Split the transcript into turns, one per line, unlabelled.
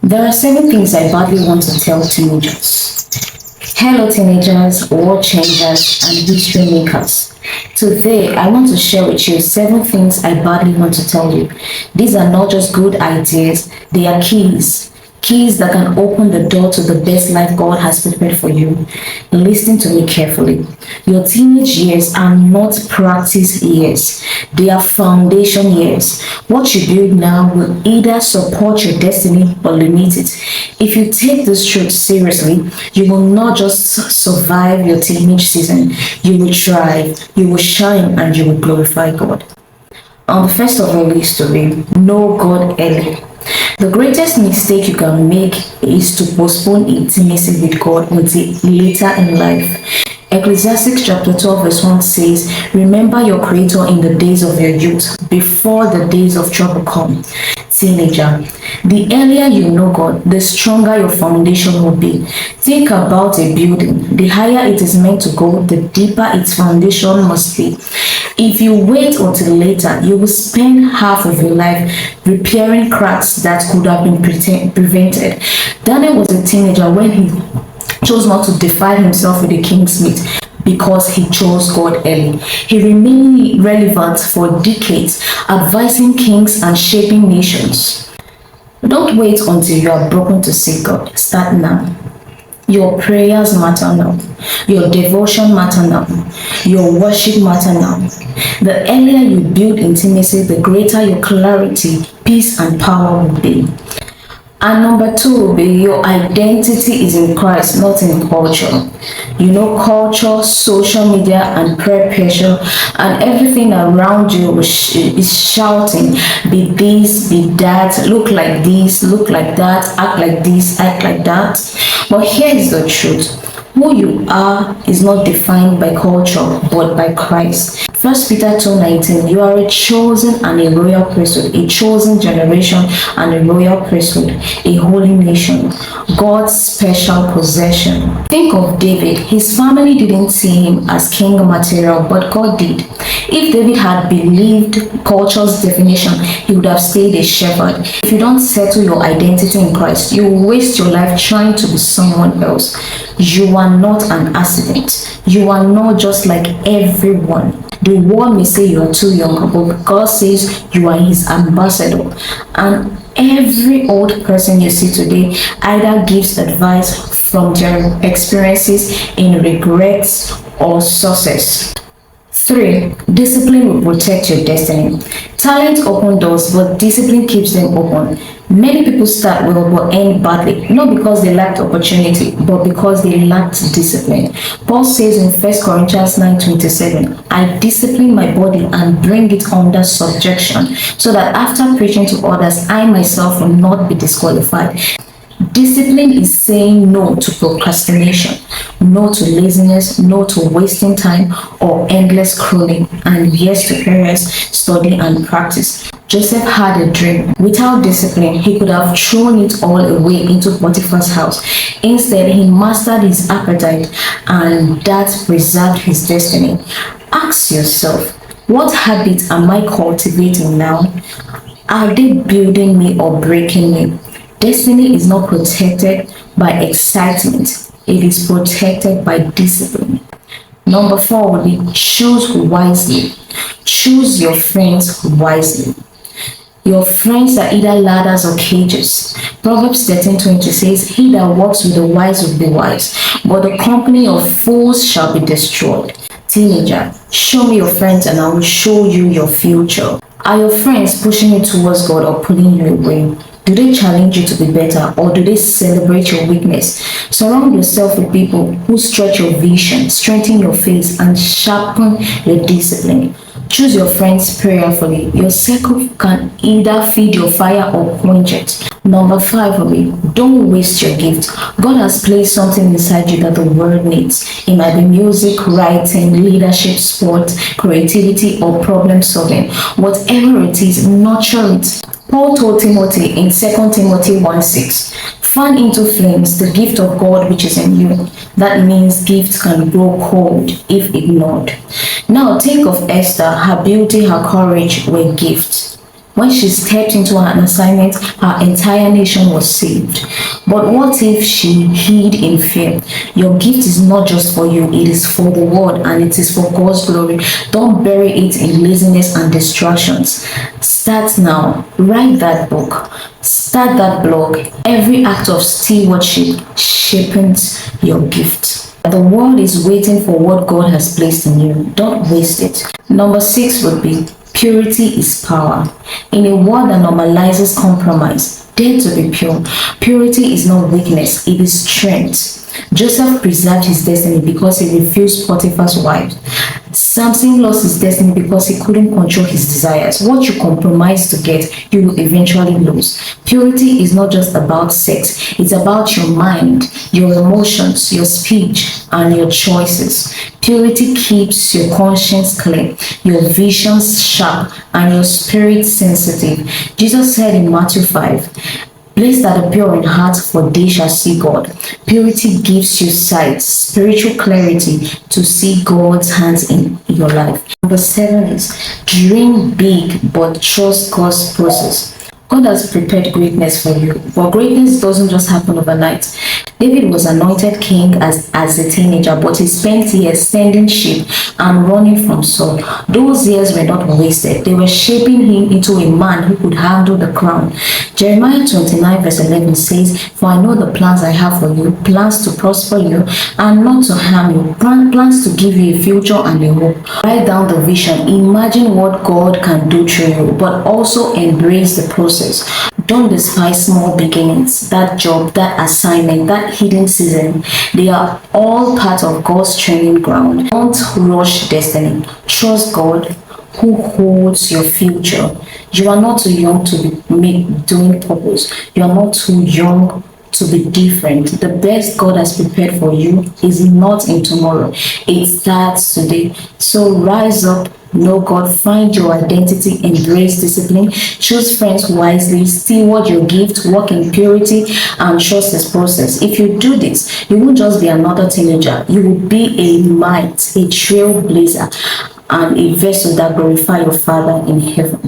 There are seven things I badly want to tell teenagers. Hello, teenagers, world changers, and history makers. Today, I want to share with you seven things I badly want to tell you. These are not just good ideas, they are keys. Keys that can open the door to the best life God has prepared for you. Listen to me carefully. Your teenage years are not practice years, they are foundation years. What you build now will either support your destiny or limit it. If you take this truth seriously, you will not just survive your teenage season, you will thrive, you will shine, and you will glorify God. The first of all is to be know God early. The greatest mistake you can make is to postpone intimacy with God until later in life. Ecclesiastes chapter 12 verse 1 says, remember your creator in the days of your youth, before the days of trouble come. Teenager, the earlier you know God, the stronger your foundation will be. Think about a building. The higher it is meant to go, the deeper its foundation must be. If you wait until later, you will spend half of your life repairing cracks that could have been prevented. Daniel was a teenager when he chose not to defile himself with the king's meat because he chose God early. He remained relevant for decades, advising kings and shaping nations. Don't wait until you are broken to seek God. Start now. Your prayers matter now. Your devotion matter now. Your worship matter now. The earlier you build intimacy, the greater your clarity, peace, and power will be. And number two will be your identity is in Christ, not in culture. You know, culture, social media, and peer pressure, and everything around you is shouting, be this, be that, look like this, look like that, act like this, act like that. But here is the truth. Who you are is not defined by culture, but by Christ. 1 Peter 2:19, you are a chosen and a royal priesthood, a chosen generation and a royal priesthood, a holy nation, God's special possession. Think of David. His family didn't see him as king material, but God did. If David had believed culture's definition, he would have stayed a shepherd. If you don't settle your identity in Christ, you will waste your life trying to be someone else. You are not an accident. You are not just like everyone. The world may say you are too young, but God says you are his ambassador. And every old person you see today either gives advice from their experiences in regrets or success. 3. Discipline will protect your destiny. Talent opens doors, but discipline keeps them open. Many people start well but end badly, not because they lacked opportunity, but because they lacked discipline. Paul says in 1 Corinthians 9:27, I discipline my body and bring it under subjection, so that after preaching to others, I myself will not be disqualified. Discipline is saying no to procrastination, no to laziness, no to wasting time or endless scrolling, and yes to prayers, study, and practice. Joseph had a dream. Without discipline, he could have thrown it all away into Potiphar's house. Instead, he mastered his appetite, and that preserved his destiny. Ask yourself, what habits am I cultivating now? Are they building me or breaking me? Destiny is not protected by excitement. It is protected by discipline. Number 4 will be choose wisely. Choose your friends wisely. Your friends are either ladders or cages. Proverbs 13:20 says, he that walks with the wise will be wise, but the company of fools shall be destroyed. Teenager, show me your friends and I will show you your future. Are your friends pushing you towards God or pulling you away? Do they challenge you to be better, or do they celebrate your weakness? Surround yourself with people who stretch your vision, strengthen your faith, and sharpen your discipline. Choose your friends prayerfully. Your circle can either feed your fire or quench it. Number 5 will be, don't waste your gift. God has placed something inside you that the world needs. It might be music, writing, leadership, sport, creativity, or problem solving. Whatever it is, nurture it. Paul told Timothy in 2 Timothy 1:6, fan into flames the gift of God which is in you. That means gifts can grow cold if ignored. Now think of Esther. Her beauty, her courage were gifts. When she stepped into an assignment, her entire nation was saved. But what if she hid in fear? Your gift is not just for you, it is for the world and it is for God's glory. Don't bury it in laziness and distractions. Start now. Write that book. Start that blog. Every act of stewardship sharpens your gift. The world is waiting for what God has placed in you. Don't waste it. Number 6 would be purity is power. In a world that normalizes compromise, dare to be pure. Purity is not weakness, it is strength. Joseph preserved his destiny because he refused Potiphar's wife. Samson lost his destiny because he couldn't control his desires. What you compromise to get, you will eventually lose. Purity is not just about sex, it's about your mind, your emotions, your speech, and your choices. Purity keeps your conscience clear, your visions sharp, and your spirit sensitive. Jesus said in Matthew 5, "Blessed are the pure in heart, for they shall see God." Purity gives you sight, spiritual clarity to see God's hands in your life. Number 7 is dream big but trust God's process. God has prepared greatness for you, but greatness doesn't just happen overnight. David was anointed king as a teenager, but he spent years tending sheep and running from Saul. Those years were not wasted. They were shaping him into a man who could handle the crown. Jeremiah 29 verse 11 says, "For I know the plans I have for you, plans to prosper you and not to harm you, plans to give you a future and a hope." Write down the vision. Imagine what God can do through you, but also embrace the process. Don't despise small beginnings, that job, that assignment, that hidden season. They are all part of God's training ground. Don't rush destiny. Trust God who holds your future. You are not too young to be doing purpose. You are not too young to be different. The best God has prepared for you is not in tomorrow. It starts today. So rise up, know God, find your identity, embrace discipline, choose friends wisely, steward your gift, walk in purity, and trust His process. If you do this, you won't just be another teenager. You will be a light, a trailblazer, and a vessel that glorify your Father in heaven.